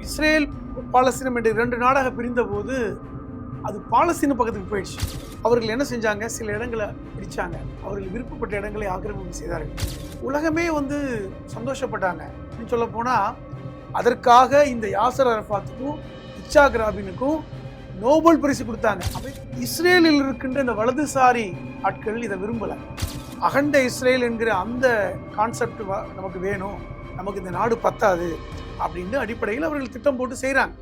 Israel பாலஸ்தீனம் என்று 2 நாடாக பிரிந்த போது அது பாலஸ்தீன பக்கத்துக்கு போயிடுச்சு. அவர்கள் என்ன செஞ்சாங்க, சில இடங்களை பிடிச்சாங்க. அவர்கள் விருப்பப்பட்ட இடங்களை ஆக்கிரமிப்பு செய்தார்கள். உலகமே சந்தோஷப்பட்டாங்க. சொல்ல போனா அதற்காக இந்த யாசர் அரஃபாத்துக்கும் இச்சாக் ராபினுக்கும் நோபல் பரிசு கொடுத்தாங்க. இஸ்ரேலில் இருக்கின்ற இந்த வலதுசாரி ஆட்கள் இதை விரும்பல. அகண்ட இஸ்ரேல் என்கிற அந்த கான்செப்ட் நமக்கு வேணும், நமக்கு இந்த நாடு பத்தாது அப்படின்னு அடிப்படையில் அவர்கள் திட்டம் போட்டு செய்கிறாங்க.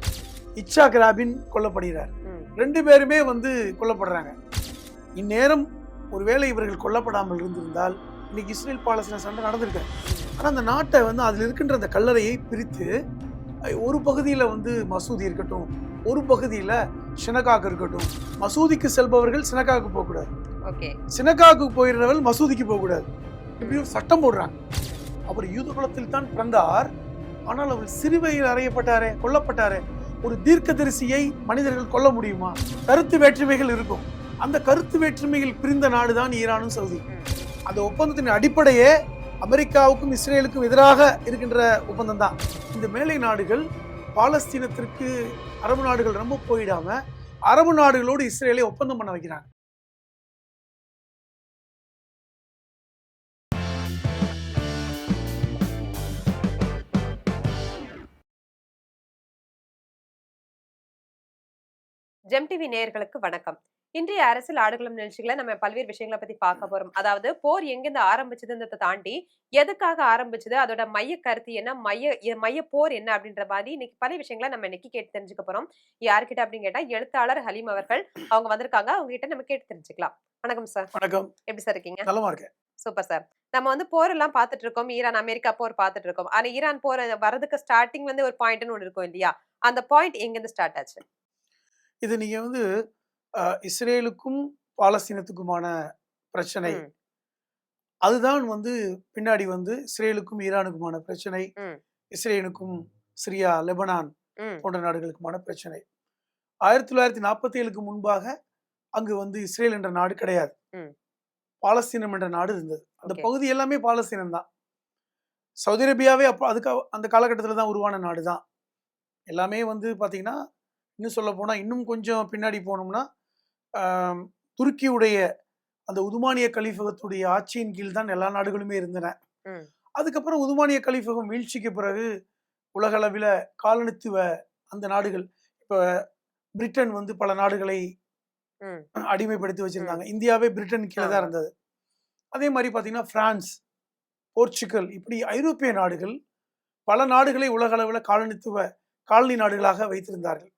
இச்சாக் ராபின் கொல்லப்படுகிறார். 2 பேருமே கொல்லப்படுறாங்க. இந்நேரம் ஒருவேளை இவர்கள் கொல்லப்படாமல் இருந்திருந்தால் இன்னைக்கு இஸ்ரேல் பாலஸ்தீன சண்டை நடந்திருக்காரு. ஆனால் அந்த நாட்டை அதில் இருக்கின்ற அந்த கல்லறையை பிரித்து ஒரு பகுதியில் மசூதி இருக்கட்டும், ஒரு பகுதியில் சினகாக்கு இருக்கட்டும். மசூதிக்கு செல்பவர்கள் சினகாக்கு போகக்கூடாது, சினகாக்கு போயிடுறவர்கள் மசூதிக்கு போகக்கூடாது. இப்படி ஒரு சட்டம் போடுறாங்க. அவர் யூத குலத்தில் தான் பிறந்தார், ஆனால் அவர் சிறுவையில் அறையப்பட்டாரே, கொல்லப்பட்டாரே. ஒரு தீர்க்கதரிசியை மனிதர்கள் கொல்ல முடியுமா? கருத்து வேற்றுமைகள் இருக்கும். அந்த கருத்து வேற்றுமைகள் பிரிந்த நாடுதான் ஈரானும் சவுதி. அந்த ஒப்பந்தத்தின் அடிப்படையே அமெரிக்காவுக்கும் இஸ்ரேலுக்கும் எதிராக இருக்கின்ற ஒப்பந்தம் தான். இந்த மேலை நாடுகள் பாலஸ்தீனத்திற்கு அரபு நாடுகள் ரொம்ப போயிடாம அரபு நாடுகளோடு இஸ்ரேலை ஒப்பந்தம் பண்ண வைக்கிறாங்க. ஜெம் டிவி நேயர்களுக்கு வணக்கம். இன்றைய அரசியல் ஆடுகளம் நிகழ்ச்சிகளை நம்ம பல்வேறு விஷயங்களை பத்தி பார்க்க போறோம். அதாவது போர் எங்கிருந்து ஆரம்பிச்சதுன்றதை தாண்டி எதுக்காக ஆரம்பிச்சது, அதோட மைய கருத்து என்ன, மைய போர் என்ன அப்படின்ற மாதிரி இன்னைக்கு பல விஷயங்களை நம்ம இன்னைக்கு கேட்டு தெரிஞ்சுக்க போறோம். யாருக்கிட்ட அப்படின்னு கேட்டா எழுத்தாளர் ஹலீம் அவர்கள் அவங்க வந்திருக்காங்க. அவங்க கிட்ட நம்ம கேட்டு தெரிஞ்சுக்கலாம். வணக்கம் சார். வணக்கம். எப்படி சார் இருக்கீங்க? நலமா இருக்கேன். Super sir. நம்ம போர் எல்லாம் பார்த்துட்டு இருக்கோம், ஈரான் அமெரிக்கா போர் பார்த்துட்டு இருக்கோம். ஆனா ஈரான் போர் வரதுக்கு ஸ்டார்டிங் ஒரு பாயிண்ட்னு ஒன்று இருக்கும் இல்லையா? அந்த பாயிண்ட் எங்கிருந்து ஸ்டார்ட் ஆச்சு? இது நீங்க இஸ்ரேலுக்கும் பாலஸ்தீனத்துக்குமான பிரச்சனை, அதுதான் பின்னாடி இஸ்ரேலுக்கும் ஈரானுக்குமான பிரச்சனை, இஸ்ரேலுக்கும் சிரியா, லெபனான் போன்ற நாடுகளுக்குமான பிரச்சனை. 1947க்கு முன்பாக அங்கு இஸ்ரேல் என்ற நாடு கிடையாது, பாலஸ்தீனம் என்ற நாடு இருந்தது. அந்த பகுதி எல்லாமே பாலஸ்தீனம் தான். சவுதி அரேபியாவே அப்போ அந்த காலகட்டத்தில் தான் உருவான நாடு தான். எல்லாமே பார்த்தீங்கன்னா, இன்னும் சொல்ல போனால் இன்னும் கொஞ்சம் பின்னாடி போனோம்னா துருக்கியுடைய அந்த உதுமானிய கலீஃபகத்துடைய ஆட்சியின் கீழ் தான் எல்லா நாடுகளுமே இருந்தன. அதுக்கப்புறம் உதுமானிய கலீஃபகம் வீழ்ச்சிக்கு பிறகு உலகளவில் காலனித்துவ அந்த நாடுகள், இப்போ பிரிட்டன் பல நாடுகளை அடிமைப்படுத்தி வச்சிருந்தாங்க. இந்தியாவே பிரிட்டன் கீழே தான் இருந்தது. அதே மாதிரி பார்த்தீங்கன்னா பிரான்ஸ், போர்ச்சுகல், இப்படி ஐரோப்பிய நாடுகள் பல நாடுகளை உலகளவில் காலனி நாடுகளாக வைத்திருந்தார்கள்.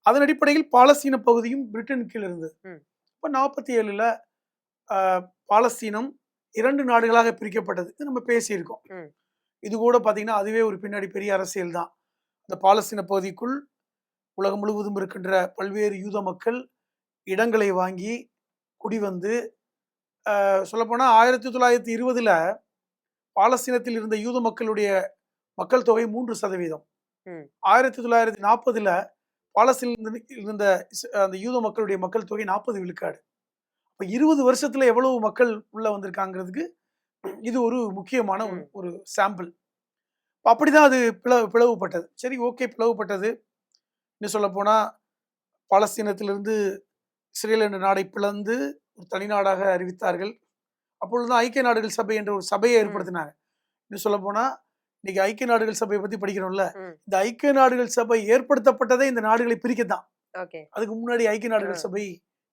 அதன் அடிப்படையில் பாலஸ்தீன பகுதியும் பிரிட்டன் கீழ் இருந்தது. இப்போ 47ல் பாலஸ்தீனம் 2 நாடுகளாக பிரிக்கப்பட்டது. நம்ம பேசியிருக்கோம். இது கூட பார்த்தீங்கன்னா அதுவே ஒரு பின்னாடி பெரிய அரசியல் தான். அந்த பாலஸ்தீன பகுதிக்குள் உலகம் முழுவதும் இருக்கின்ற பல்வேறு யூத மக்கள் இடங்களை வாங்கி குடி சொல்லப்போனால் 1920ல் பாலஸ்தீனத்தில் இருந்த யூத மக்களுடைய மக்கள் தொகை 3%. 1940ல் பாலஸ்தீனில் இருந்த அந்த யூத மக்களுடைய மக்கள் தொகை 40 விழுக்காடு. இப்போ 20 வருஷத்துல எவ்வளவு மக்கள் உள்ள வந்திருக்காங்கிறதுக்கு இது ஒரு முக்கியமான ஒரு சாம்பிள். அப்படிதான் அது பிளவுபட்டது. சரி, ஓகே, பிளவுபட்டது. இன்னும் சொல்ல போனா பாலஸ்தீனத்திலிருந்து இஸ்ரேல் என்ற நாடை பிளந்து ஒரு தனி நாடாக அறிவித்தார்கள். அப்பொழுதுதான் ஐக்கிய நாடுகள் சபை என்ற ஒரு சபையை ஏற்படுத்தினாங்க. இன்னும் சொல்ல போனா இன்னைக்கு ஐக்கிய நாடுகள் சபையை பத்தி படிக்கிறோம்ல, இந்த ஐக்கிய நாடுகள் சபை ஏற்படுத்தப்பட்டதே இந்த நாடுகளை பிரிக்கத்தான். அதுக்கு முன்னாடி ஐக்கிய நாடுகள் சபை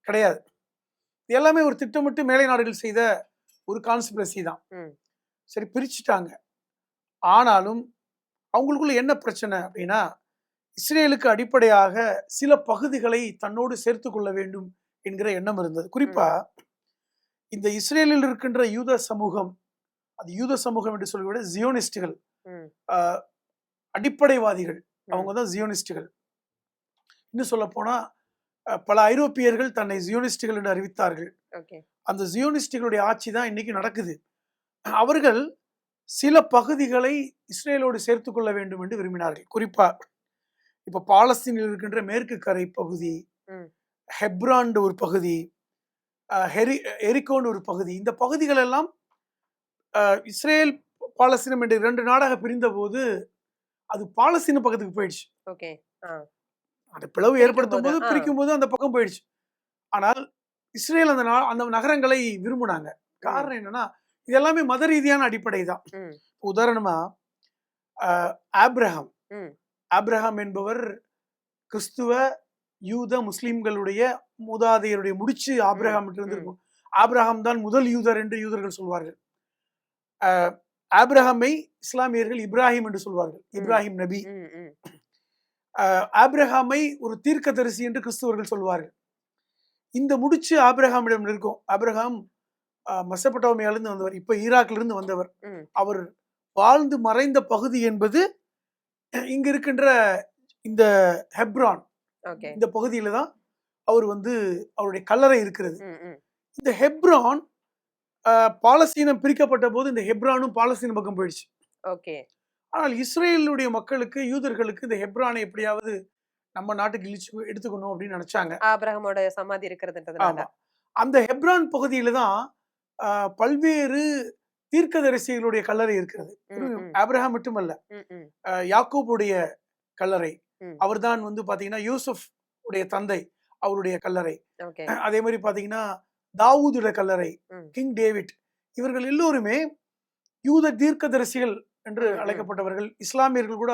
கிடையாது. எல்லாமே ஒரு திட்டமிட்டு மேலை நாடுகள் செய்த ஒரு கான்ஸ்பிரசி தான். சரி, பிரிச்சுட்டாங்க. ஆனாலும் அவங்களுக்குள்ள என்ன பிரச்சனை அப்படின்னா, இஸ்ரேலுக்கு அடிப்படையாக சில பகுதிகளை தன்னோடு சேர்த்து கொள்ள வேண்டும் என்கிற எண்ணம் இருந்தது. குறிப்பா இந்த இஸ்ரேலில் இருக்கின்ற யூத சமூகம், அது யூத சமூகம் என்று சொல்வதை விட ஜியோனிஸ்டுகள், அடிப்படைவாதிகள், அவங்க தான் ஜியோனிஸ்டுகள். இன்னும் சொல்ல போனா பல ஐரோப்பியர்கள் தன்னை ஜியோனிஸ்டுகள் என்று அறிவித்தார்கள். அந்த ஜியோனிஸ்டுகளுடைய ஆட்சி தான் இன்னைக்கு நடக்குது. அவர்கள் சில பகுதிகளை இஸ்ரேலோடு சேர்த்து கொள்ள வேண்டும் என்று விரும்பினார்கள். குறிப்பா இப்ப பாலஸ்தீனில் இருக்கின்ற மேற்கு கரை பகுதி, ஹெப்ரான் ஒரு பகுதி, எரிகோன் ஒரு பகுதி, இந்த பகுதிகள் எல்லாம் இஸ்ரேல் பாலஸ்தீனம் என்று 2 நாடாக பிரிந்த போது அது பாலஸ்தீன பக்கத்துக்கு போயிடுச்சு. ஓகே. அந்த பிளவு ஏற்படுத்தும் போது, பிரிக்கும்போது, பிரிக்கும் போது அந்த பக்கம் போயிடுச்சு. ஆனால் இஸ்ரேல் அந்த நகரங்களை விரும்புனாங்க. ம், காரணம் என்னன்னா, இது எல்லாமே மத ரீதியான அடிப்படை தான். ம், உதாரணமா ஆப்ரஹாம் ம், ஆப்ரஹாம் என்பவர் கிறிஸ்துவ, யூத, முஸ்லிம்களுடைய மூதாதையருடைய முடிச்சு ம், ஆப்ரஹாம் ம், இருந்திருக்கும். ஆப்ரஹாம் தான் முதல் யூதர் என்று யூதர்கள் சொல்வார்கள். அஹ், ஆப்ரஹாமை இஸ்லாமியர்கள் இப்ராஹிம் என்று சொல்வார்கள். ம், இப்ராஹிம் நபி. ம், ம். ஆப்ரஹாமை ஒரு தீர்க்கதரிசி என்று கிறிஸ்தவர்கள் சொல்வார்கள். இந்த முடிச்சு ஆப்ரஹாமிடம் இருக்கும். ஆப்ரஹாம் மெசபடோமியாவிலிருந்து வந்தவர். இப்ப ஈராக்கிலிருந்து வந்தவர். ம். அவர் வாழ்ந்து மறைந்த பகுதி என்பது இங்க இருக்கின்ற இந்த ஹெப்ரான், ஓகே. இந்த பகுதியில தான் அவர் அவருடைய கல்லறை இருக்கிறது. ம், ம். இந்த ஹெப்ரான் பாலஸ்தீனம் பிரிக்கப்பட்ட போது இந்த ஹெப்ரானும் பாலஸ்தீன பக்கம் போயிடுச்சு. ஓகே. ஆனால் இஸ்ரேலுடைய மக்களுக்கு, யூதர்களுக்கு இந்த ஹெப்ரானை எப்படியாவது நம்ம நாட்டுக்கு எடுத்துக்கணும் அப்படின்னு நினைச்சாங்க. ஆபிரகாமோட சமாதி இருக்கிறதுன்றதுனால. ஆமா. அந்த ஹெப்ரான் பகுதியில தான் பல்வேறு தீர்க்கதரிசிகளுடைய கல்லறை இருக்கிறது. ம், ம், ஆபிரகாம் மட்டுமல்ல, ம், ம், யாக்கோபுடைய கல்லறை. ம். அவர்தான் பாத்தீங்கன்னா யூசுப் உடைய தந்தை, அவருடைய கல்லறை. ஓகே. அதே மாதிரி பாத்தீங்கன்னா தாவூதுடைய கல்லறை, ம். King David. இவர்கள் எல்லோருமே யூத தீர்க்கதரிசிகள் என்று ம், ம், அழைக்கப்பட்டவர்கள். இஸ்லாமியர்கள் கூட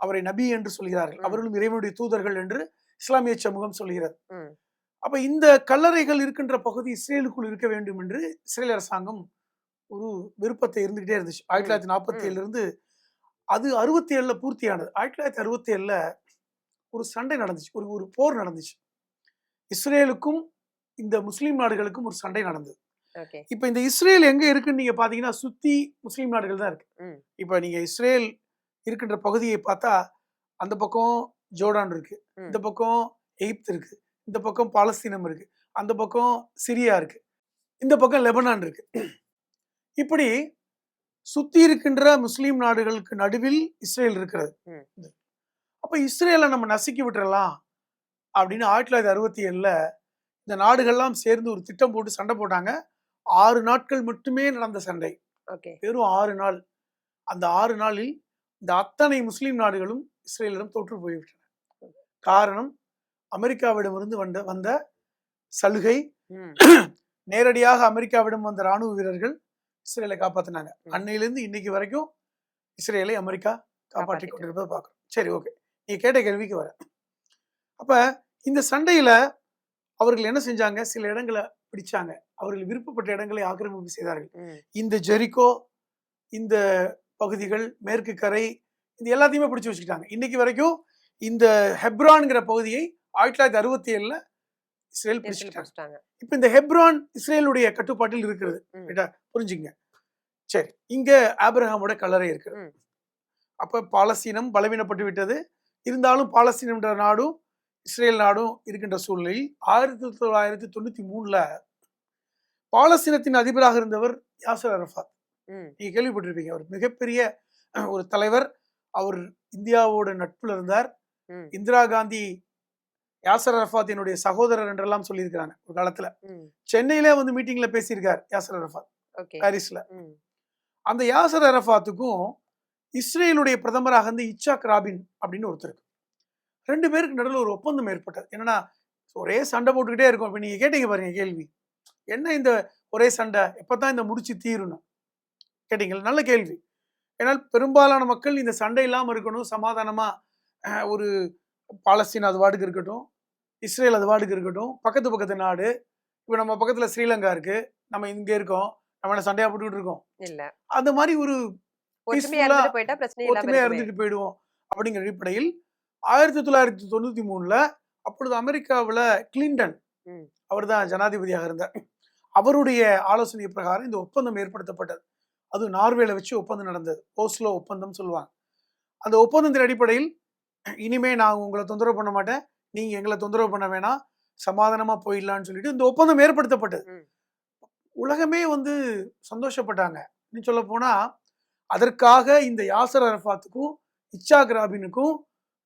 அவரை நபி என்று சொல்கிறார்கள். ம், அவர்களும் இறைவனுடைய தூதர்கள் என்று இஸ்லாமிய சமூகம் சொல்கிறது. ம். அப்ப இந்த கல்லறைகள் இருக்கின்ற பகுதி இஸ்ரேலுக்குள் இருக்க வேண்டும் என்று இஸ்ரேல் அரசாங்கம் ஒரு விருப்பத்தை இருந்துகிட்டே இருந்துச்சு. ம், 1947 இருந்து அது 67ல பூர்த்தியானது. 1967ல ஒரு சண்டை நடந்துச்சு. ஒரு போர் நடந்துச்சு. இஸ்ரேலுக்கும் இந்த முஸ்லீம் நாடுகளுக்கும் ஒரு சண்டை நடந்தது. ஓகே. இப்ப இந்த இஸ்ரேல் எங்க இருக்குன்னு நீங்க பாத்தீங்கன்னா சுத்தி முஸ்லீம் நாடுகள் தான் இருக்கு. ம், இப்ப நீங்க இஸ்ரேல் இருக்கின்ற பகுதியை பார்த்தா அந்த பக்கம் ஜோர்டான் இருக்கு, ம். இந்த பக்கம் எகிப்து இருக்கு, இந்த பக்கம் பாலஸ்தீனம் இருக்கு, அந்த பக்கம் சிரியா இருக்கு, இந்த பக்கம் லெபனான் இருக்கு. இப்படி சுத்தி இருக்கின்ற முஸ்லீம் நாடுகளுக்கு நடுவில் இஸ்ரேல் இருக்கிறது. ம். அப்ப இஸ்ரேலை நம்ம நசுக்கி விட்டுறலாம் அப்படின்னு 1967ல இந்த நாடுகள்லாம் சேர்ந்து ஒரு திட்டம் போட்டு சண்டை போட்டாங்க. 6 நாட்கள் மட்டுமே நடந்த சண்டை. ஓகே. வெறும் 6 நாள். அந்த 6 நாளில் இந்த அத்தனை முஸ்லீம் நாடுகளும் இஸ்ரேலிடம் தோற்று போய்விட்டன. காரணம், அமெரிக்காவிடமிருந்து வந்த சலுகை. ம், நேரடியாக அமெரிக்காவிடம் வந்த ராணுவ வீரர்கள் இஸ்ரேலை காப்பாத்தினாங்க. ம். அன்னையிலிருந்து இன்னைக்கு வரைக்கும் இஸ்ரேலை அமெரிக்கா காப்பாற்றி காப்பாத்திட்டு. கொண்டிருப்பதை பார்க்கிறோம். சரி, ஓகே. நீ கேட்ட கேள்விக்கு வர. அப்ப இந்த சண்டையில அவர்கள் என்ன செஞ்சாங்க? சில இடங்களை பிடிச்சாங்க. அவர்கள் விருப்பப்பட்ட இடங்களை ஆக்கிரமிப்பு செய்தார்கள். ம், இந்த ஜெரிகோ, இந்த பகுதிகள், மேற்கு கரை, இது எல்லாத்தையுமே பிடிச்சு வச்சுக்கிட்டாங்க. இன்னைக்கு வரைக்கும் இந்த ஹெப்ரான்ங்கிற பகுதியை 1967ல இஸ்ரேல் பிடிச்சிட்டாங்க. பிடிச்சிட்டாங்க. இப்ப இந்த ஹெப்ரான் இஸ்ரேலுடைய கட்டுப்பாட்டில் இருக்கிறது. ம், ரைட்டா? புரிஞ்சுங்க. சரி, இங்க ஆபிரகாமோட கல்லறை இருக்கு. ம். அப்ப பாலஸ்தீனம் பலவீனப்பட்டு விட்டது. இருந்தாலும் பாலஸ்தீனம் என்ற நாடும் இஸ்ரேல் நாடும் இருக்கின்ற சூழ்நிலையில் 1993ல பாலஸ்தீனத்தின் அதிபராக இருந்தவர் யாசர் அரஃபாத். ம், நீங்க கேள்விப்பட்டிருப்பீங்க. அவர் மிகப்பெரிய ஒரு தலைவர். அவர் இந்தியாவோட நட்புல இருந்தார். ம், இந்திரா காந்தி யாசர் அரஃபாத் என்னுடைய சகோதரர் என்றெல்லாம் சொல்லியிருக்கிறாங்க ஒரு காலத்துல. ம். சென்னையிலே மீட்டிங்ல பேசியிருக்கார் யாசர் அரஃபாத், ஓகே. பாரிஸ்ல. ம், அந்த யாசர் அரஃபாத்துக்கும் இஸ்ரேலுடைய பிரதமராக இருந்த இச்சாக் ராபின் அப்படின்னு ஒருத்தர். 2 பேருக்கு நடுவில் ஒரு ஒப்பந்தம் ஏற்பட்டது. என்னன்னா, ஒரே சண்டை போட்டுக்கிட்டே இருக்கும். இப்ப நீங்க கேட்டீங்க பாருங்க கேள்வி, என்ன இந்த ஒரே சண்டை, எப்பதான் இந்த முடிச்சு தீரணும் கேட்டீங்களா? நல்ல கேள்வி. ஏன்னால் பெரும்பாலான மக்கள் இந்த சண்டை இல்லாம இருக்கணும், சமாதானமா ஒரு பாலஸ்தீன் அது வாட்டுக்கு இருக்கட்டும், இஸ்ரேல் அது வாட்டுக்கு இருக்கட்டும், பக்கத்து நாடு. இப்ப நம்ம பக்கத்துல ஸ்ரீலங்கா இருக்கு, நம்ம இங்க இருக்கோம், நம்ம என்ன சண்டையா போட்டுக்கிட்டு இருக்கோம்? இல்ல. அந்த மாதிரி ஒரு ஒற்றுமையா peaceful-ஆ இருந்துட்டு போயிட்டா பிரச்சனை இல்லாம ஒத்துமையா இருக்குமே. இருந்துட்டு போயிடுவோம் அப்படிங்கிற அடிப்படையில் 1993ல அப்பொழுது அமெரிக்காவுல கிளின்டன், ம், அவர் தான் ஜனாதிபதியாக இருந்தார். அவருடைய ஆலோசனை பிரகாரம் இந்த ஒப்பந்தம் ஏற்படுத்தப்பட்டது. அது நார்வேல வச்சு ஒப்பந்தம் நடந்தது. ஓஸ்லோ ஒப்பந்தம் சொல்லுவாங்க. அந்த ஒப்பந்தத்தின் அடிப்படையில் இனிமே நான் உங்களை தொந்தரவு பண்ண மாட்டேன், நீங்க எங்களை தொந்தரவு பண்ண வேணாம், சமாதானமா போயிடலான்னு சொல்லிட்டு இந்த ஒப்பந்தம் ஏற்படுத்தப்பட்டது. ம். உலகமே சந்தோஷப்பட்டாங்க. இன்னும் சொல்ல போனா அதற்காக இந்த யாசர் அரஃபாத்துக்கும் இச்சாக் ராபினுக்கும்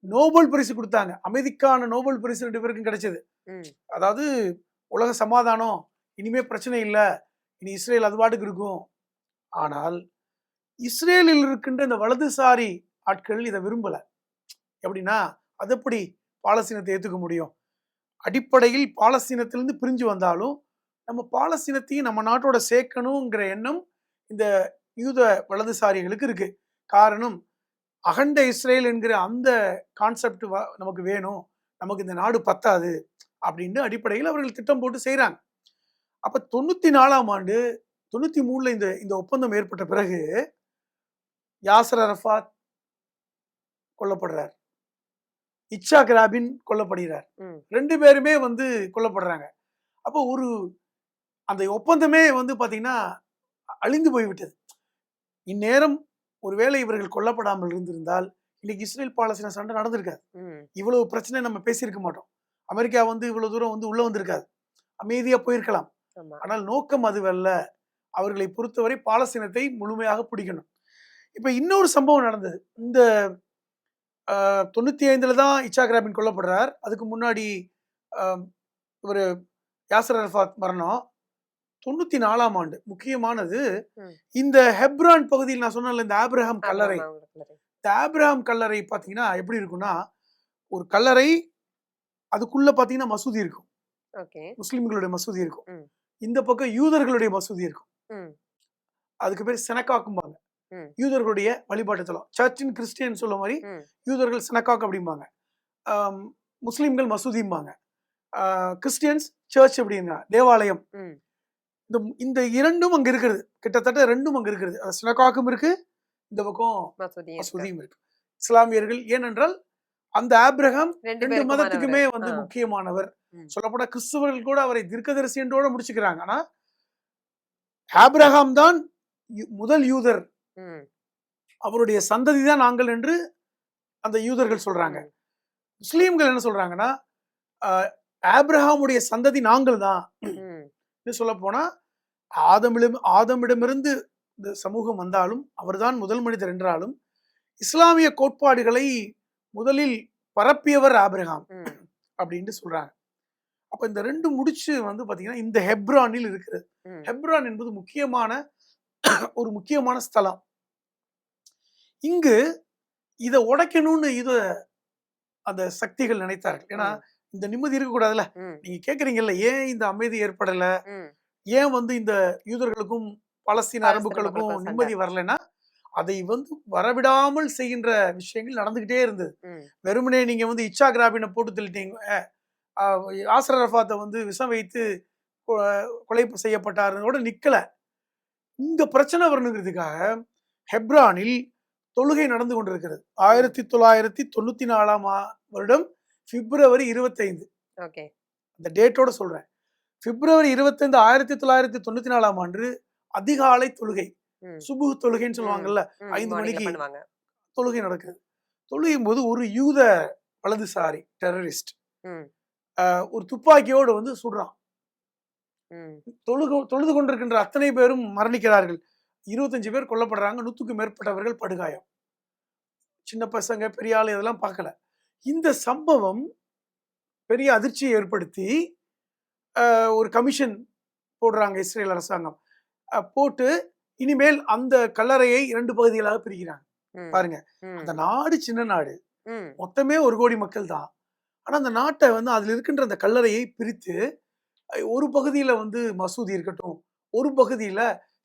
நோபல் பரிசு கொடுத்தாங்க. அமைதிக்கான நோபல் பரிசு 2 பேருக்கும் கிடைச்சது. ம், அதாவது உலக சமாதானம், இனிமே பிரச்சனை இல்லை, இனி இஸ்ரேல் அது பாட்டுக்கு இருக்கும். ஆனால் இஸ்ரேலில் இருக்கின்ற இந்த வலதுசாரி ஆட்கள் இதை விரும்பல. எப்படின்னா, அது எப்படி பாலஸ்தீனத்தை ஏத்துக்க முடியும்? அடிப்படையில் பாலஸ்தீனத்திலிருந்து பிரிஞ்சு வந்தாலும் நம்ம பாலஸ்தீனத்தையும் நம்ம நாட்டோட சேர்க்கணுங்கிற எண்ணம் இந்த யூத வலதுசாரிகளுக்கு இருக்கு. காரணம், அகண்ட இஸ்ரேல் என்கிற அந்த கான்செப்ட் நமக்கு வேணும், நமக்கு இந்த நாடு பத்தாது அப்படின்னு அடிப்படையில் அவர்கள் திட்டம் போட்டு செய்கிறாங்க. அப்போ 94ஆம் ஆண்டு 93ல் இந்த ஒப்பந்தம் ஏற்பட்ட பிறகு யாசர் அரஃபாத் கொல்லப்படுறார், இட்சாக் ராபின் கொல்லப்படுகிறார். 2 பேருமே கொல்லப்படுறாங்க. அப்போ அந்த ஒப்பந்தமே பாத்தீங்கன்னா அழிந்து போய்விட்டது. இந்நேரம் ஒருவேளை இவர்கள் கொல்லப்படாமல் இருந்திருந்தால் இன்னைக்கு இஸ்ரேல் பாலஸ்தீன சண்டை நடந்திருக்காது. இவ்வளவு பிரச்சனை நம்ம பேசியிருக்க மாட்டோம். அமெரிக்கா இவ்வளவு தூரம் உள்ள வந்திருக்காது, அமைதியா போயிருக்கலாம். ஆனால் நோக்கம் அதுவல்ல. அவர்களை பொறுத்தவரை பாலஸ்தீனத்தை முழுமையாக பிடிக்கணும். இப்ப இன்னொரு சம்பவம் நடந்தது. இந்த 95ல தான் இட்சாக் ராபின் கொல்லப்படுறார். அதுக்கு முன்னாடி ஒரு யாசர் அரஃபாத் மரணம். 94ஆம் ஆண்டு முக்கியமானது இந்த ஹெப்ரான் பகுதியில் நான் சொன்னேன்ல, இந்த ஆபிரகாம் கல்லறை. இந்த ஆபிரகாம் கல்லறை பாத்தீங்கன்னா எப்படி இருக்கும்னா, ஒரு கல்லறை, அதுக்குள்ள பாத்தீங்கன்னா மசூதி இருக்கும், முஸ்லிம்களுடைய மசூதி இருக்கும், இந்த பக்கம் யூதர்களுடைய மசூதி இருக்கும். அதுக்கு பேர் செனக்காக்கும்பாங்க, யூதர்களுடைய வழிபாட்டு தலம். சர்ச் இன் கிறிஸ்டியன் சொல்ல மாதிரி யூதர்கள் செனக்காக் அப்படிம்பாங்க, முஸ்லிம்கள் மசூதிம்பாங்க, கிறிஸ்டியன்ஸ் சர்ச் அப்படிங்க தேவாலயம். இந்த இரண்டும் அங்க இருக்கிறது, கிட்டத்தட்ட ரெண்டும் அங்க இருக்கிறது. சினகாக்கும் இருக்கு, இந்த பக்கம் மசூதியும் இருக்கு. இஸ்லாமியர்கள், ஏனென்றால் அந்த ஆபிரகாம் 2 மதத்துக்குமே முக்கியமானவர். சொல்லப்போனா கிறிஸ்தவர்கள் கூட அவரை தீர்க்கதரிசி என்றோட முடிச்சுக்கிறாங்க. ஆனா ஆபிரகாம் தான் முதல் யூதர், அவருடைய சந்ததி தான் நாங்கள் என்று அந்த யூதர்கள் சொல்றாங்க. முஸ்லீம்கள் என்ன சொல்றாங்கன்னா, ஆபிரகாமுடைய சந்ததி நாங்கள் தான். சொல்ல போனா ஆதமிடமிருந்து இந்த சமூகம் வந்தாலும் அவர்தான் முதல் மனிதர் என்றாலும் இஸ்லாமிய கோட்பாடுகளை முதலில் பரப்பியவர் ஆபிரகாம் அப்படின்னு சொல்றாங்க. அப்ப இந்த 2 முடிச்சு பாத்தீங்கன்னா இந்த ஹெப்ரானில் இருக்கிறது. ஹெப்ரான் என்பது ஒரு முக்கியமான ஸ்தலம். இங்கு இதை உடைக்கணும்னு அந்த சக்திகள் நினைத்தார்கள். ஏன்னா இந்த நிம்மதி இருக்கக்கூடாதுல்ல. நீங்க கேக்குறீங்கல்ல, ஏன் இந்த அமைதி ஏற்படல, ஏன் இந்த யூதர்களுக்கும் பாலஸ்தீன அரபுகளுக்கும் நிம்மதி வரலன்னா, அதை வரவிடாமல் செய்கின்ற விஷயங்கள் நடந்துகிட்டே இருந்தது. வெறுமனே நீங்க இட்சாக் ராபினை போட்டு தள்ளிட்டீங்க, யாசர் அரஃபாத்தை விஷம் வைத்து கொலை செய்யப்பட்டாருன்னு நிக்கல. இந்த பிரச்சனை வரணுங்கிறதுக்காக ஹெப்ரானில் தொழுகை நடந்து கொண்டிருக்கிறது. 1994ஆம் வருடம் பிப்ரவரி 25, அந்த டேட்டோட சொல்றேன். பிப்ரவரி 25, 1994ஆம் ஆண்டு அதிகாலை தொழுகை, சுபு தொழுகைன்னு சொல்லுவாங்கல்ல, 5 மணிக்கு தொழுகை நடக்குது. தொழுகும் போது ஒரு யூத வலதுசாரி டெரரிஸ்ட் ஒரு துப்பாக்கியோடு சுடுறான். தொழுது கொண்டிருக்கின்ற அத்தனை பேரும் மரணிக்கிறார்கள். 25 பேர் கொல்லப்படுறாங்க, 100க்கும் மேற்பட்டவர்கள் படுகாயம். சின்ன பசங்க, பெரிய ஆளு இதெல்லாம் பார்க்கல. இந்த சம்பவம் பெரிய அதிர்ச்சியை ஏற்படுத்தி ஒரு கமிஷன் போடுறாங்க இஸ்ரேல் அரசாங்கம். போட்டு இனிமேல் அந்த கல்லறையை 2 பகுதிகளாக பிரிக்கிறாங்க. பாருங்க, அந்த நாடு சின்ன நாடு, மொத்தமே 1 கோடி மக்கள் தான். ஆனா அந்த நாட்டை அதுல இருக்கின்ற அந்த கல்லறையை பிரித்து ஒரு பகுதியில மசூதி இருக்கட்டும், ஒரு பகுதியில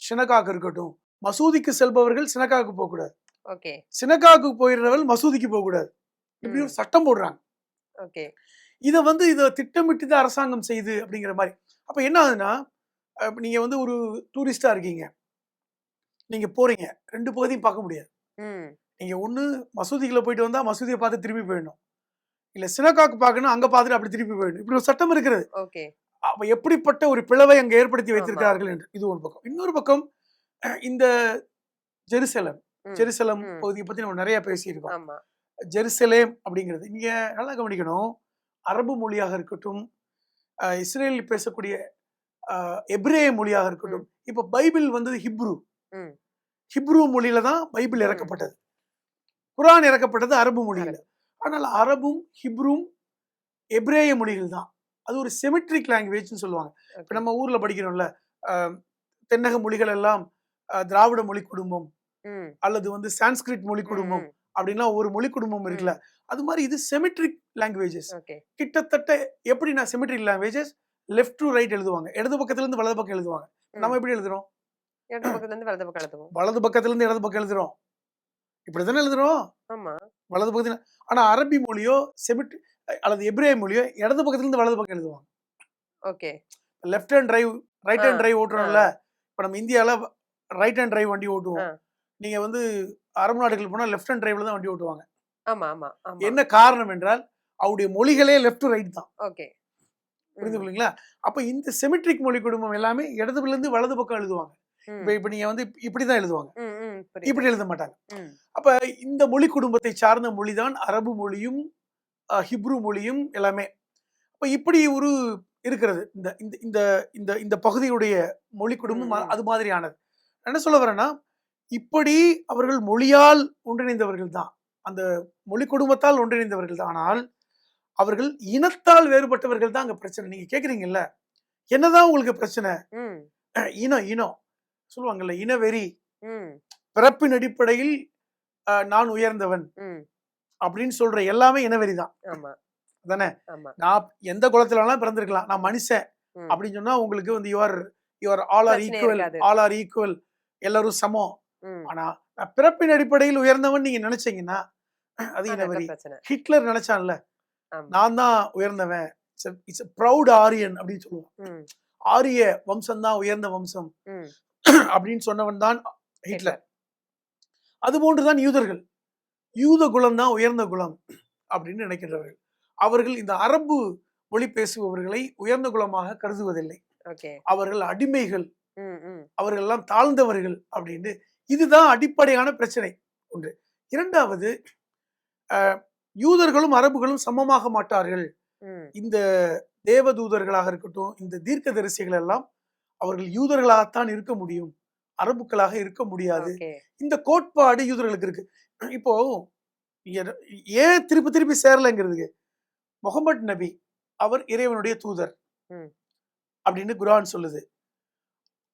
சினகாக் இருக்கட்டும். மசூதிக்கு செல்பவர்கள் சினகாக்கு போக கூடாது, சினகாக்கு போயிடுறவர்கள் மசூதிக்கு போக கூடாது. இப்படி ஒரு சட்டம் போடுறாங்க. இதை திட்டமிட்டு தான் அரசாங்கம் செய்யுது அப்படிங்கிற மாதிரி. அப்ப என்ன ஆகுதுன்னா, நீங்க ஒரு டூரிஸ்டா இருக்கீங்க, நீங்க போறீங்க, 2 பகுதியும் பார்க்க முடியாது. நீங்க ஒண்ணு மசூதிக்குள்ள போயிட்டு வந்தா மசூதியை பார்த்து திரும்பி போயிடணும், இல்ல சினகாக்கு பார்க்கணும், அங்க பார்த்துட்டு அப்படி திருப்பி போயிடணும். இப்படி ஒரு சட்டம் இருக்கிறது. அப்ப எப்படிப்பட்ட ஒரு பிளவை அங்க ஏற்படுத்தி வைத்திருக்கிறார்கள் என்று இது ஒரு பக்கம். இன்னொரு பக்கம் இந்த ஜெருசலம் பகுதியை பத்தி நம்ம நிறைய பேசியிருக்கோம். ஜெருசலேம் அப்படிங்கிறது நீங்க நல்லா கவனிக்கணும். அரபு மொழியாக இருக்கட்டும், இஸ்ரேலில் பேசக்கூடிய எபிரேய மொழியாக இருக்கட்டும். இப்ப பைபிள் ஹிப்ரு மொழியில தான் பைபிள் இறக்கப்பட்டது. குரான் இறக்கப்பட்டது அரபு மொழியில. ஆனால் அரபும் ஹிப்ரும் எபிரேய மொழிகள் தான். அது ஒரு செமிட்ரிக் லாங்குவேஜ்னு சொல்லுவாங்க. இப்ப நம்ம ஊர்ல படிக்கிறோம்ல, தென்னக மொழிகள் எல்லாம் திராவிட மொழி குடும்பம் அல்லது சான்ஸ்கிரிட் மொழி குடும்பம் அப்படின்லாம் ஒரு மொழி குடும்பம் இருக்குல்ல, அது மாதிரி இது செமிட்ரிக் லாங்குவேஜஸ். ஓகே. கிட்டத்தட்ட எப்படின்னா செமிட்ரிக் லாங்குவேஜஸ் லெஃப்ட் டு ரைட் எழுதுவாங்க, இடது பக்கத்துல இருந்து வலது பக்கம் எழுதுவாங்க. நம்ம எப்படி எழுதுறோம்? இடது பக்கத்துல இருந்து வலது பக்கம் எழுதுவோம். வலது பக்கத்துல இருந்து இடது பக்கம் எழுதுறோம், இப்படிதானே எழுதுறோம் ஆமா. வலது பக்கத்துல. ஆனா அரபி மொழியோ செமிட் அல்லது எபிரேய மொழியோ இடது பக்கத்துல இருந்து வலது பக்கம் எழுதுவாங்க. Okay. Left hand drive right hand drive ஓட்டுறோம்ல, இப்ப நம்ம இந்தியால ரைட் ஹேண்ட் டிரைவ் வண்டி ஓட்டுவோம். நீங்க வந்து அரபு நாடுகளுக்கு போனா லெஃப்ட் ஹேண்ட் டிரைவ்ல தான் வண்டி ஓட்டுவாங்க. ஆமா ஆமா ஆமா. என்ன காரணம் என்றால் அவருடைய மொழிகளே லெஃப்ட் டு ரைட் தான். ஓகே. புரிந்து கொள்ளுங்களா? அப்ப இந்த செமிட்ரிக் மொழி குடும்பம் எல்லாமே இடதுல இருந்து வலது பக்கம் எழுதுவாங்க. இப்ப நீங்க வந்து இப்படிதான் எழுதுவாங்க, இப்படி எழுத மாட்டாங்க. அப்ப இந்த மொழி குடும்பத்தை சார்ந்த மொழிதான் அரபு மொழியும் ஹிப்ரு மொழியும் எல்லாமே. அப்ப இப்படி ஒரு இருக்கிறது இந்த இந்த இந்த இந்த இந்த பகுதியுடைய மொழி குடும்பம் அது மாதிரியானது. என்ன சொல்ல வரேன்னா, இப்படி அவர்கள் மொழியால் ஒன்றிணைந்தவர்கள் தான், அந்த மொழி குடும்பத்தால் ஒன்றிணைந்தவர்கள் தான். ஆனால் அவர்கள் இனத்தால் வேறுபட்டவர்கள் தான் அங்க பிரச்சனை. நீங்க கேக்குறீங்கல்ல, என்னதான் உங்களுக்கு பிரச்சனை? இனம் இனம் சொல்லுவாங்கல்ல, இனவெறி, பிறப்பின் அடிப்படையில் நான் உயர்ந்தவன் அப்படின்னு சொல்ற எல்லாமே இனவெறி தான் தானே. நான் எந்த குலத்துல பிறந்திருக்கலாம், நான் மனுஷன் அப்படின்னு சொன்னா உங்களுக்கு வந்து யுவர் ஆல் ஆர் ஈக்குவல், எல்லாரும் சமம். ஆனா நான் பிறப்பின் அடிப்படையில் உயர்ந்தவன் நீங்க நினைச்சீங்கன்னா அது இனவெறி. ஹிட்லர் நினைச்சான்ல, நான் தான் உயர்ந்தவன், இட்ஸ் ப்ரௌட் ஆரியன் அப்படின்னு சொல்லுவான். ஆரிய வம்சம் தான் உயர்ந்த வம்சம் அப்படின்னு சொன்னவன் தான் ஹிட்லர். அது போன்றுதான் யூதர்கள், யூத குலம் தான் உயர்ந்த குலம் அப்படின்னு நினைக்கிறவர்கள். அவர்கள் இந்த அரபு மொழி பேசுபவர்களை உயர்ந்த குலமாக கருதுவதில்லை. அவர்கள் அடிமைகள், அவர்கள் எல்லாம் தாழ்ந்தவர்கள் அப்படின்னு. இதுதான் அடிப்படையான பிரச்சனை ஒன்று. இரண்டாவது, யூதர்களும் அரபுகளும் சமமாக மாட்டார்கள். இந்த தேவதூதர்களாக இருக்கட்டும், இந்த தீர்க்கதரிசிகள் எல்லாம் அவர்கள் யூதர்களாகத்தான் இருக்க முடியும், அரபுக்களாக இருக்க முடியாது. இந்த கோட்பாடு யூதர்களுக்கு இருக்கு. இப்போ ஏன் திருப்பி திருப்பி சேரலைங்கிறதுக்கு, முகமது நபி அவர் இறைவனுடைய தூதர் அப்படின்னு குர்ஆன் சொல்லுது.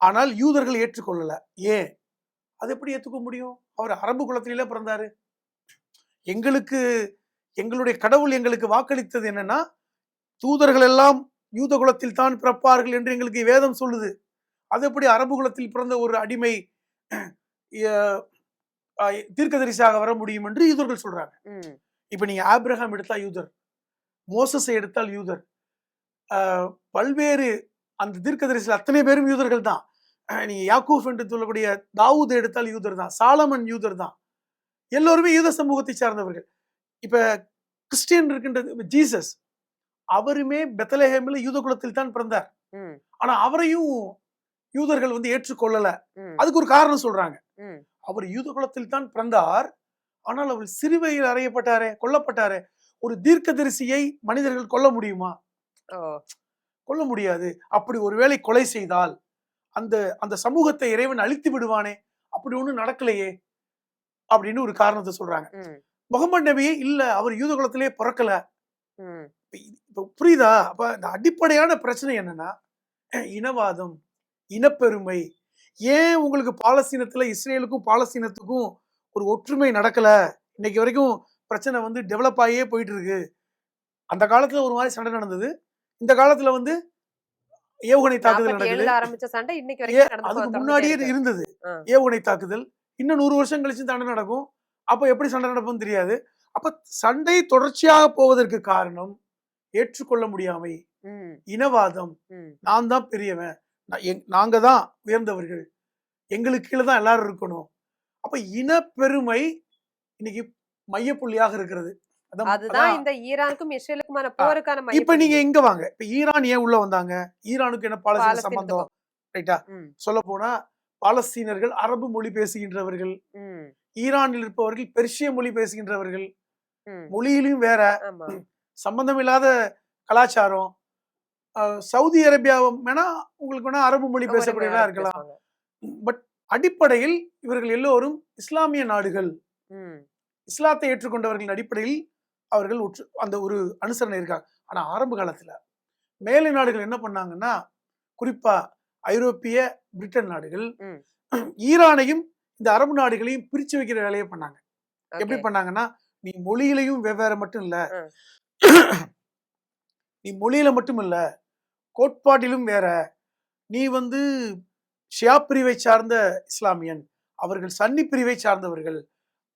ஆனால் யூதர்கள் ஏற்றுக்கொள்ளல. ஏன்? அது எப்படி ஏற்றுக்க முடியும்? அவர் அரபு குலத்திலே பிறந்தாரு. எங்களுடைய கடவுள் எங்களுக்கு வாக்களித்தது என்னன்னா, தூதர்கள் எல்லாம் யூத குலத்தில் தான் பிறப்பார்கள் என்று எங்களுக்கு வேதம் சொல்லுது. அது எப்படி அரபு குலத்தில் பிறந்த ஒரு அடிமை தீர்க்கதரிசியாக வர முடியும் என்று யூதர்கள் சொல்றாங்க. இப்ப நீங்க ஆபிரகாம் எடுத்தா யூதர், மோசஸை எடுத்தால் யூதர், பல்வேறு அந்த தீர்க்கதரிசிகள் அத்தனை பேரும் யூதர்கள் தான். நீங்க யாக்கூப் என்று சொல்லக்கூடிய தாவூத் எடுத்தால் யூதர் தான், சாலமன் யூதர் தான், எல்லோருமே யூத சமூகத்தை சார்ந்தவர்கள். இப்ப கிறிஸ்டியன் இருக்கின்றது ஜீசஸ், அவருமே பெத்லஹேமில் யூத குலத்தில் தான் பிறந்தார். ஆனா அவரையும் யூதர்கள் வந்து ஏற்றுக்கொள்ளல. அதுக்கு ஒரு காரணம் சொல்றாங்க. அவர் யூத குலத்தில் தான் பிறந்தார், ஆனால் அவர் சிறுவையில் அறையப்பட்டாரே, கொல்லப்பட்டாரே. ஒரு தீர்க்கதரிசியை மனிதர்கள் கொல்ல முடியுமா? கொல்ல முடியாது. அப்படி ஒருவேளை கொலை செய்தால் அந்த அந்த சமூகத்தை இறைவன் அழித்து விடுவானே, அப்படி ஒண்ணும் நடக்கலையே அப்படின்னு ஒரு காரணத்தை சொல்றாங்க. முகமது நபியே இல்ல, அவர் யூத குலத்திலே பிறக்கல. புரியுதா? அப்ப இந்த அடிப்படையான பிரச்சனை என்னன்னா, இனவாதம், இனப்பெருமை. ஏன் உங்களுக்கு பாலஸ்தீனத்துல இஸ்ரேலுக்கும் பாலஸ்தீனத்துக்கும் ஒரு ஒற்றுமை நடக்கல? இன்னைக்கு வரைக்கும் பிரச்சனை வந்து டெவலப் ஆகியே போயிட்டு இருக்கு. அந்த காலத்துல ஒரு மாதிரி சண்டை நடந்தது, இந்த காலத்துல வந்து ஏவுகணை தாக்குதல் நடக்குது. அதுக்கு முன்னாடியே இருந்தது ஏவுகணை தாக்குதல். இன்னும் 100 வருஷம் கழிச்சு சண்டை நடக்கும். அப்ப எப்படி சண்டை நடக்கும்னு தெரியாது. அப்ப சண்டை தொடர்ச்சியாக போவதற்கு காரணம் ஏற்றுக்கொள்ள முடியாமை, இனவாதம். நான் தான் பெரியவன், நாங்க தான் உயர்ந்தவர்கள், எங்களுக்கு கீழே தான் எல்லாரும் இருக்கணும். அப்ப இனப்பெருமை இன்னைக்கு மையப்புள்ளியாக இருக்கிறது. அதுதான் இந்த ஈரானுக்கும் இஸ்ரேலுக்குமான போருக்கான. இப்ப நீங்க இங்க வாங்க. இப்ப ஈரான் ஏன் உள்ள வந்தாங்க? ஈரானுக்கு என்ன பாலஸ்தீன சம்பந்தம்? ரைட்டா? சொல்ல போனா பாலஸ்தீனர்கள் அரபு மொழி பேசுகின்றவர்கள், ஈரானில் இருப்பவர்கள் பெர்ஷிய மொழி பேசுகின்றவர்கள், மொழியிலும் வேற, சம்பந்தம் இல்லாத கலாச்சாரம். சவுதி அரேபியா வேணா உங்களுக்கு வேணா அரபு மொழி பேசக்கூடியதா இருக்கலாம். பட் அடிப்படையில் இவர்கள் எல்லோரும் இஸ்லாமிய நாடுகள், இஸ்லாத்தை ஏற்றுக்கொண்டவர்களின் அடிப்படையில் அவர்கள் அந்த ஒரு அனுசரணை இருக்காங்க. ஆனா ஆரம்ப காலத்துல மேலை நாடுகள் என்ன பண்ணாங்கன்னா, குறிப்பா ஐரோப்பிய பிரிட்டன் நாடுகள் ஈரானையும் இந்த அரபு நாடுகளையும் பிரிச்சு வைக்கிற வேலையை பண்ணாங்க. எப்படி பண்ணாங்கன்னா, நீ மொழியிலையும் வெவ்வேறு மட்டும் இல்ல, நீ மொழியில மட்டும் இல்ல, கோட்பாட்டிலும் வேற. நீ வந்து ஷியா பிரிவை சார்ந்த இஸ்லாமியன், அவர்கள் சன்னி பிரிவை சார்ந்தவர்கள்.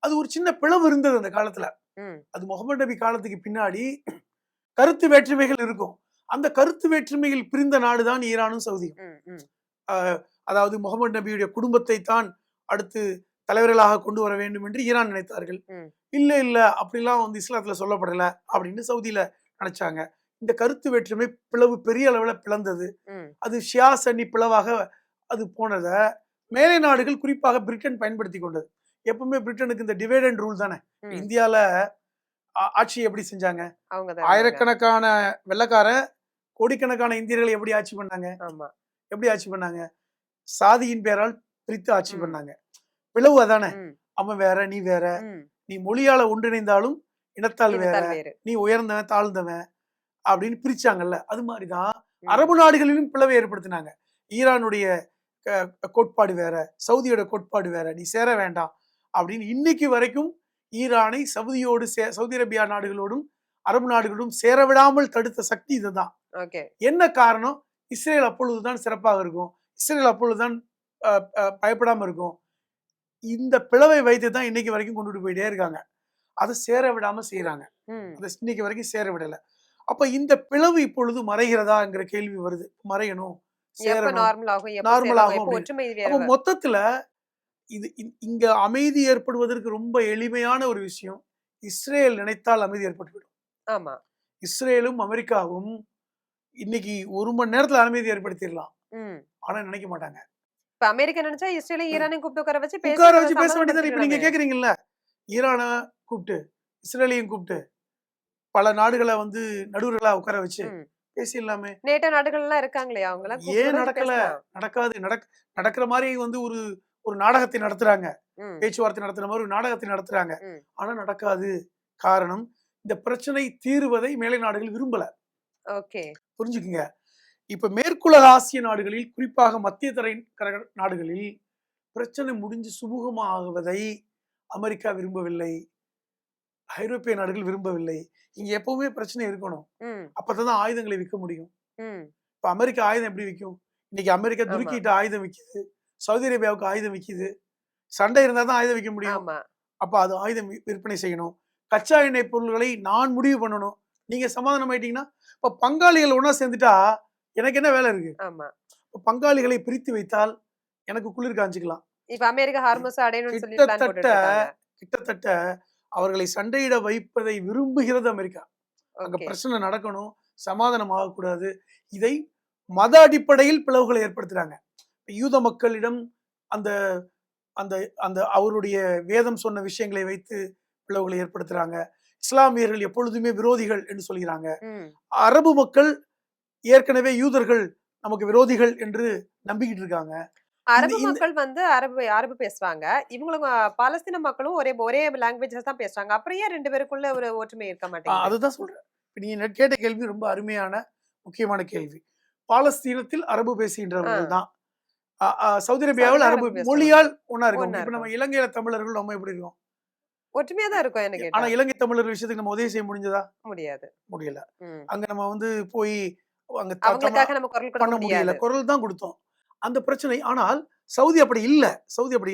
அது ஒரு சின்ன பிளவு இருந்தது அந்த காலத்துல. அது முகமது நபி காலத்துக்கு பின்னாடி கருத்து வேற்றுமைகள் இருக்கும். அந்த கருத்து வேற்றுமைகள் பிரிந்த நாடுதான் ஈரானும் சவுதியும். அதாவது முகமது நபியுடைய குடும்பத்தை தான் அடுத்து தலைவர்களாக கொண்டு வர வேண்டும் என்று ஈரான் நினைத்தார்கள். இல்ல அப்படிலாம் வந்து இஸ்லாத்துல சொல்லப்படல அப்படின்னு சவுதியில நினைச்சாங்க. இந்த கருத்து வேற்றுமை பிளவு பெரிய அளவுல பிளந்தது. அது ஷியா சன்னி பிளவாக அது போனத மேலை நாடுகள் குறிப்பாக பிரிட்டன் பயன்படுத்தி கொண்டது. எப்பவுமே பிரிட்டனுக்கு இந்த டிவைட் அண்ட் ரூல் தானே. இந்தியால ஆட்சி எப்படி செஞ்சாங்க? ஆயிரக்கணக்கான வெள்ளக்கார கோடிக்கணக்கான இந்தியர்களை எப்படி ஆட்சி பண்ணாங்க? எப்படி ஆட்சி பண்ணாங்க? சாதியின் பேரால் பிரித்து ஆட்சி பண்ணாங்க. பிளவு அதானே. அவன் வேற, நீ வேற. நீ மொழியால ஒன்றிணைந்தாலும் இனத்தால் வேற, நீ உயர்ந்தவன் தாழ்ந்தவன் அப்படின்னு பிரிச்சாங்கல்ல. அது மாதிரிதான் அரபு நாடுகளிலும் பிளவை ஏற்படுத்தினாங்க. ஈரானுடைய கோட்பாடு வேற, சவுதியோட கோட்பாடு வேற, நீ சேர வேண்டாம் அப்படின்னு இன்னைக்கு வரைக்கும் ஈரானை சவுதியோடு சவுதி அரேபியா நாடுகளோடும் அரபு நாடுகளோடும் சேர விடாமல் தடுத்த சக்தி இதுதான். என்ன காரணம்? இஸ்ரேல் அப்பொழுதுதான் சிறப்பாக இருக்கும், இஸ்ரேல் அப்பொழுதுதான் பயப்படாம இருக்கும். இந்த பிளவை வைத்து தான் இன்னைக்கு வரைக்கும் கொண்டுட்டு போயிட்டே இருக்காங்க. அதை சேர விடாம செய்யறாங்க. அதை இன்னைக்கு வரைக்கும் சேர விடல. அப்ப இந்த பிளவு இப்பொழுது மறைகிறதாங்கிற கேள்வி வருது. மறையணும், நார்மலாகும். மொத்தத்துல இது இங்க அமைதி ஏற்படுவதற்கு ரொம்ப எளிமையான ஒரு விஷயம். இஸ்ரேல் நினைத்தால் அமைதி ஏற்பட்டுவிடும். இஸ்ரேலும் அமெரிக்காவும் இன்னைக்கு 1 மணி நேரத்துல அமைதி ஏற்படுத்திடலாம். ஆனா நினைக்க மாட்டாங்க. அமெரிக்கா நினைச்சா இஸ்ரேலையும் ஈரானையும் கூப்பிட்டு உட்கார வச்சு பேச வேண்டியது. இப்ப நீங்க கேக்குறீங்கல்ல, ஈரானை கூப்பிட்டு இஸ்ரேலையும் கூப்பிட்டு பல நாடுகளை வந்து நடுவர்களா உட்கார வச்சு பேசிடலாமே. நேட்டோ நாடுகள் எல்லாம் இருக்காங்களே, அவங்க ஏன் நடக்கல? நடக்காது. நடக்கிற மாதிரி வந்து ஒரு நாடகத்தை நடத்துறாங்க, பேச்சுவார்த்தை நடத்துற மாதிரி ஒரு நாடகத்தை நடத்துறாங்க. ஆனா நடக்காது. காரணம், இந்த பிரச்சனை தீர்வதை மேலை நாடுகள் விரும்பல. புரிஞ்சுக்குங்க. இப்ப மேற்குலக ஆசிய நாடுகளில், குறிப்பாக மத்திய தரை நாடுகளில் பிரச்சனை முடிஞ்சு சுமூகமாகுவதை அமெரிக்கா விரும்பவில்லை, ஐரோப்பிய நாடுகள் விரும்பவில்லை. இங்க எப்பவுமே பிரச்சனை இருக்கணும். அப்பதான் ஆயுதங்களை விற்க முடியும். இப்ப அமெரிக்கா ஆயுதம் எப்படி விற்கும்? இன்னைக்கு அமெரிக்கா துருக்கிட்ட ஆயுதம் விற்கிது, சவுதி அரேபியாவுக்கு ஆயுதம் விற்கிது. சண்டை இருந்தா தான் ஆயுதம் விற்க முடியும். அப்ப அது ஆயுதம் விற்பனை செய்யணும். கச்சா எண்ணெய் பொருள்களை நான் முடிவு பண்ணணும். நீங்க சமாதானம் ஆயிட்டீங்கன்னா, இப்ப பங்காளிகள் ஒன்னா சேர்ந்துட்டா எனக்கு என்ன வேலை இருக்கு? பங்காளிகளை பிரித்து வைத்தால் எனக்கு குளிர் காஞ்சிக்கலாம். இப்ப அமெரிக்கா ஹார்மஸ் அடையணும்னு சொல்லி கிட்டத்தட்ட அவர்களை சண்டையிட வைப்பதை விரும்புகிறது அமெரிக்கா. அங்க பிரச்சனை நடக்கணும், சமாதானம் ஆகக்கூடாது. இதை மத அடிப்படையில் பிளவுகளை ஏற்படுத்துறாங்க. யூத மக்களிடம் அந்த அந்த அந்த அவருடைய வேதம் சொன்ன விஷயங்களை வைத்து பிளவுகளை ஏற்படுத்துறாங்க. இஸ்லாமியர்கள் எப்பொழுதுமே விரோதிகள் என்று சொல்கிறாங்க. அரபு மக்கள் ஏற்கனவே யூதர்கள் நமக்கு விரோதிகள் என்று நம்பிக்கிட்டு இருக்காங்க. அரபு மக்கள் வந்து அரபு பேசுறாங்க, இவங்களும் பாலஸ்தீன மக்களும் ஒரே லாங்குவேஜஸ் தான் பேசுறாங்க. அப்புறம் ஏன் 2 பேருக்குள்ள ஒரு ஒற்றுமை இருக்க மாட்டேங்குது? அதுதான் சொல்றேன். நீங்க கேட்ட கேள்வி ரொம்ப அருமையான முக்கியமான கேள்வி. பாலஸ்தீனத்தில் அரபு பேசுகின்றவர்கள் தான், சவுதி அரேபியாவில் அரபு மொழியால் ஒன்னா இருக்கும். இப்ப நம்ம இலங்கையில தமிழர்கள் நம்ம எப்படி இருக்கோம்? ஒற்றுமையா தான் இருக்கும் எனக்கு. ஆனா இலங்கை தமிழர் விஷயத்துக்கு நம்ம உதவி செய்ய முடிஞ்சதா? முடியல. அங்க நம்ம வந்து போய் அங்க பண்ண முடியல. குரல் தான் கொடுத்தோம். அந்த பிரச்சனை. ஆனால் சவுதி அப்படி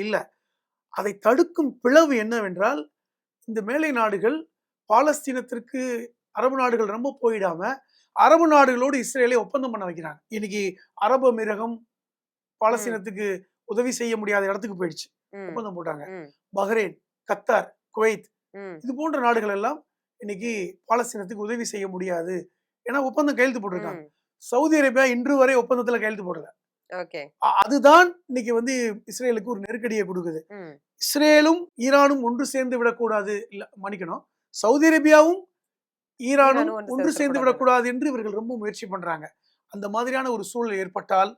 இல்ல. அதை தடுக்கும் பிளவு என்னவென்றால், இந்த மேலை நாடுகள் பாலஸ்தீனத்திற்கு அரபு நாடுகள் ரொம்ப போயிடாம அரபு நாடுகளோடு இஸ்ரேலை ஒப்பந்தம் பண்ண வைக்கிறாங்க. இன்னைக்கு அரபு அமீரகம் பாலஸ்தீனத்துக்கு உதவி செய்ய முடியாத இடத்துக்கு போயிடுச்சு, ஒப்பந்தம் போட்டாங்க. பஹ்ரைன், கத்தார், குவைத் இது போன்ற நாடுகள் எல்லாம் இன்னைக்கு பாலஸ்தீனத்துக்கு உதவி செய்ய முடியாது, ஏன்னா ஒப்பந்தம் கையெழுத்து போட்டிருக்காங்க. சவுதி அரேபியா இன்று வரை ஒப்பந்தத்துல கையெழுத்து போடல. அதுதான் இன்னைக்கு வந்து இஸ்ரேலுக்கு ஒரு நெருக்கடியை கொடுக்குது. இஸ்ரேலும் ஈரானும் ஒன்று சேர்ந்து விடக்கூடாது, இல்ல மன்னிக்கணும், சவுதி அரேபியாவும் ஈரானும் ஒன்று சேர்ந்து விடக்கூடாது என்று இவர்கள் ரொம்ப முயற்சி பண்றாங்க. அந்த மாதிரியான ஒரு சூழல் ஏற்பட்டால்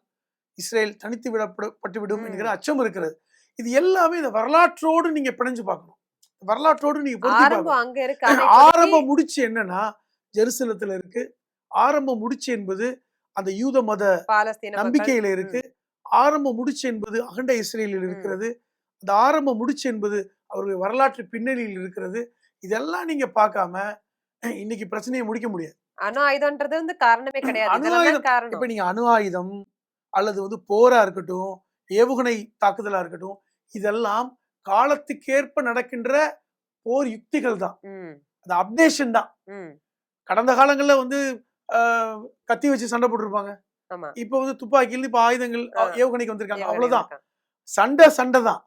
இஸ்ரேல் தனித்து விடப்பட்டுவிடும் என்கிற அச்சம் இருக்கிறது. இது எல்லாமே இந்த வரலாற்றோடு நீங்க பிணைஞ்சு பார்க்கணும். வரலாற்றோடு நீங்க ஆரம்ப முடிச்சு என்னன்னா ஜெருசலத்துல இருக்கு. ஆரம்ப முடிச்சு என்பது அந்த யூத மத நம்பிக்கையில இருக்கு. ஆரம்ப முடிச்சு என்பது அகண்ட இஸ்ரேலில் இருக்கிறது. அந்த ஆரம்ப முடிச்சு என்பது அவருடைய வரலாற்று பின்னணியில் இருக்கிறது. இதெல்லாம் நீங்க பார்க்காம இன்னைக்கு பிரச்சனையை முடிக்க முடியாது. அணு ஆயுதம்ன்றது வந்து காரணமே கிடையாது. அணு இதெல்லாம் தான் ஆயுதம் இப்ப காரணம். நீங்க அணு ஆயுதம் அல்லது போரா இருக்கட்டும், ஏவுகணை தாக்குதலா இருக்கட்டும், இதெல்லாம் காலத்துக்கேற்ப நடக்கின்ற போர் யுக்திகள் தான். ம். அது அப்டேஷன் தான். ம். கடந்த காலங்கள்ல ஆ, கத்தி வச்சு சண்டை போட்டுருப்பாங்க. ஆமா. இப்ப துப்பாக்கியில இப்ப ஆயுதங்கள் ஆ. ஏவுகணைக்கு வந்திருக்காங்க. ஏவுகணை அவ்வளவுதான். வந்திருக்காங்க. சண்டை தான்.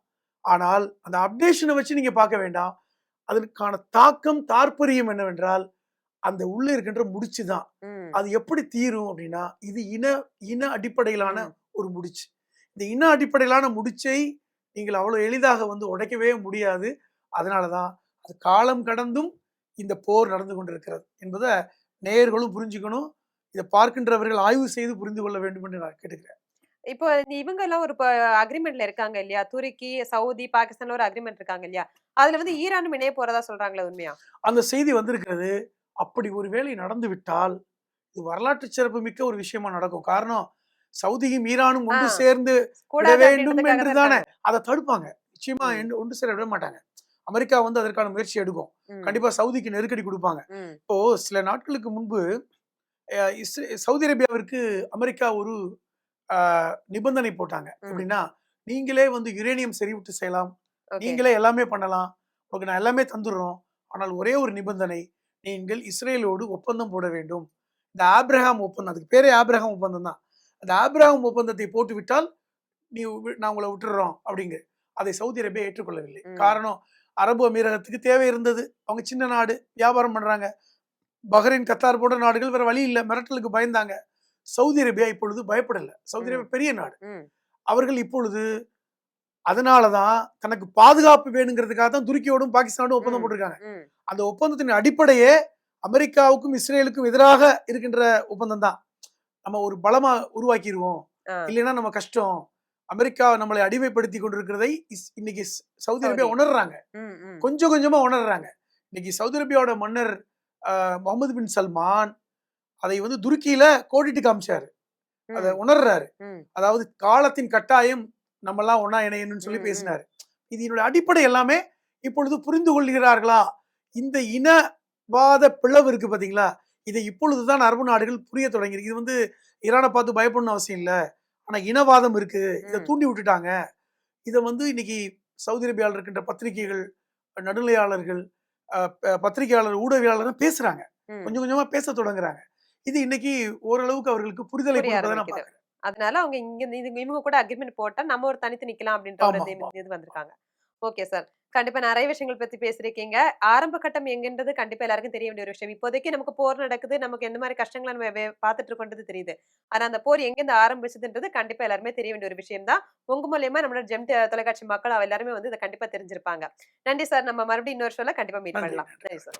ஆனால் அந்த அப்டேஷனை வச்சு நீங்க பார்க்க வேண்டாம். அதற்கான தாக்கம் தாற்பயம் என்னவென்றால் அந்த உள்ள இருக்கின்ற முடிச்சு தான். ம். அது எப்படி தீரும் அப்படின்னா இது இன அடிப்படையிலான ம். ஒரு முடிச்சு. இந்த இன அடிப்படையிலான முடிச்சை நீங்கள் அவ்வளவு எளிதாக உடைக்கவே முடியாது. அதனாலதான் அது காலம் கடந்தும் இந்த போர் நடந்து கொண்டிருக்கிறது என்பதை நேயர்களும் புரிஞ்சுக்கணும். இதை பார்க்கின்றவர்கள் ஆய்வு செய்து புரிந்து கொள்ள வேண்டும் என்று நான் கேட்டுக்கிறேன். இப்போ இவங்க எல்லாம் ஒரு அக்ரிமெண்ட்ல இருக்காங்க இல்லையா? துருக்கி, சவுதி, பாகிஸ்தான்ல ஒரு அக்ரிமெண்ட் இருக்காங்க இல்லையா? அதுல வந்து ஈரானும் இணைய போறதா சொல்றாங்களே, உண்மையா? அந்த செய்தி வந்திருக்கிறது. அப்படி ஒரு வேளை நடந்து விட்டால் இது வரலாற்று சிறப்பு மிக்க ஒரு விஷயமா நடக்கும். காரணம் சவுதியும் ஈரானும் ஒன்று சேர்ந்து விட கூடாது வேண்டும் அப்படின்றதுக்காக என்று தான் தானே இருக்காங்க. அதை தடுப்பாங்க. நிச்சயமா ம். ஒன்று சேர விட மாட்டாங்க. அமெரிக்கா அதற்கான முயற்சி எடுக்கும். ம். கண்டிப்பா சவுதிக்கு நெருக்கடி கொடுப்பாங்க. ம். இப்போ சில நாட்களுக்கு முன்பு சவுதி அரேபியாவிற்கு அமெரிக்கா ஒரு நிபந்தனை போட்டாங்க. ம். எப்படின்னா நீங்களே யுரேனியம் செறிவூட்டு செய்யலாம், ஓகே. நீங்களே எல்லாமே பண்ணலாம், உங்களுக்கு நான் எல்லாமே தந்துடுறோம். ஆனால் ஒரே ஒரு நிபந்தனை, நீங்கள் இஸ்ரேலோடு ஒப்பந்தம் போட வேண்டும். இந்த ஆப்ரஹாம் ஒப்பந்தம், அதுக்கு பேரே ஆப்ரஹாம் ஒப்பந்தம் தான். அந்த ஆப்ரஹாம் ஒப்பந்தத்தை போட்டு விட்டால் நான் உங்களை விட்டுறோம் அப்படிங்க. அதை சவுதி அரேபியா ஏற்றுக்கொள்ளவில்லை. ம். காரணம் அரபு அமீரகத்துக்கு தேவை இருந்தது. அவங்க சின்ன நாடு, வியாபாரம் பண்றாங்க. பஹ்ரைன், கத்தார் போன்ற நாடுகள் வேற வழி இல்லை, மிரட்டலுக்கு பயந்தாங்க. சவுதி அரேபியா இப்பொழுது பயப்படல. சவுதி ம். அரேபியா பெரிய நாடு. ம். அவர்கள் இப்பொழுது அதனாலதான் தனக்கு பாதுகாப்பு வேணுங்கிறதுக்காக தான் துருக்கியோடும் பாகிஸ்தானோடும் ஒப்பந்தம் ம். போட்டிருக்காங்க. ம். அந்த ஒப்பந்தத்தின் அடிப்படையே அமெரிக்காவுக்கும் இஸ்ரேலுக்கும் எதிராக இருக்கின்ற ஒப்பந்தம் தான். நம்ம ஒரு பலமா உருவாக்கிடுவோம், ஆ. இல்லைன்னா நம்ம கஷ்டம். அமெரிக்கா நம்மளை அடிமைப்படுத்தி கொண்டிருக்கிறதை இன்னைக்கு சவுதி அரேபியா சவுதி. உணர்றாங்க. ம். ம். கொஞ்சம் கொஞ்சமா உணர்றாங்க. இன்னைக்கு சவுதி அரேபியாவோட மன்னர் முகமது பின் சல்மான் அதை துருக்கியில கோடிட்டு காமிச்சாரு. அதை ம். உணர்றாரு. ம். அதாவது காலத்தின் கட்டாயம் நம்ம எல்லாம் ஒன்னா இணையணும்னு சொல்லி ம். ம். பேசினாரு. இது என்னுடைய அடிப்படை எல்லாமே இப்பொழுது புரிந்து கொள்கிறார்களா? இந்த இனவாத பிளவு இருக்கு பாத்தீங்களா? இதை இப்பொழுதுதான் அரபு நாடுகள் புரிய தொடங்கி. இது ஈரானை பார்த்து பயப்படணும் அவசியம் இல்ல. ஆனா இனவாதம் இருக்கு, இதை ம். தூண்டி விட்டுட்டாங்க. இதை இன்னைக்கு சவுதி அரேபியாவில் இருக்கின்ற பத்திரிகைகள், நடுநிலையாளர்கள், பத்திரிகையாளர், ஊடகவியலாளர் பேசுறாங்க. ம். கொஞ்சம் கொஞ்சமா பேச தொடங்குறாங்க. இது இன்னைக்கு ஓரளவுக்கு அவர்களுக்கு புரிதலை புரிய கொடுப்பதை நான் ஆரம்பிக்குது. பார்க்கிறேன். அதனால அவங்க இவங்க கூட அக்ரிமெண்ட் போட்டா நம்ம ஒரு தனித்து நிக்கலாம் அப்படின்ற ஒரு ஆமா, ஆமா. இது வந்திருக்காங்க. Okay sir. கண்டிப்பா நிறைய விஷயங்கள் பத்தி பேசிருக்கீங்க. ஆரம்ப கட்டம் எங்கன்றது கண்டிப்பா எல்லாருக்கும் தெரிய வேண்டிய ஒரு விஷயம். இப்போதைக்கு நமக்கு போர் நடக்குது. நமக்கு எந்த மாதிரி கஷ்டங்கள நம்ம பார்த்துட்டு இருக்கோன்றது தெரியுது. ஆனா அந்த போர் எங்கிருந்து ஆரம்பிச்சதுன்றது கண்டிப்பா எல்லாருமே தெரிய வேண்டிய ஒரு விஷயம் தான். உங்க மூலியமா நம்மளோட ஜெம் தொலைக்காட்சி மக்கள் எல்லாருமே இத கண்டிப்பா தெரிஞ்சிருப்பாங்க. நன்றி சார். நம்ம மறுபடியும் இன்னொரு ஷோல கண்டிப்பா மீட் நன்றி, பண்ணலாம். நன்றி. நன்றி சார்.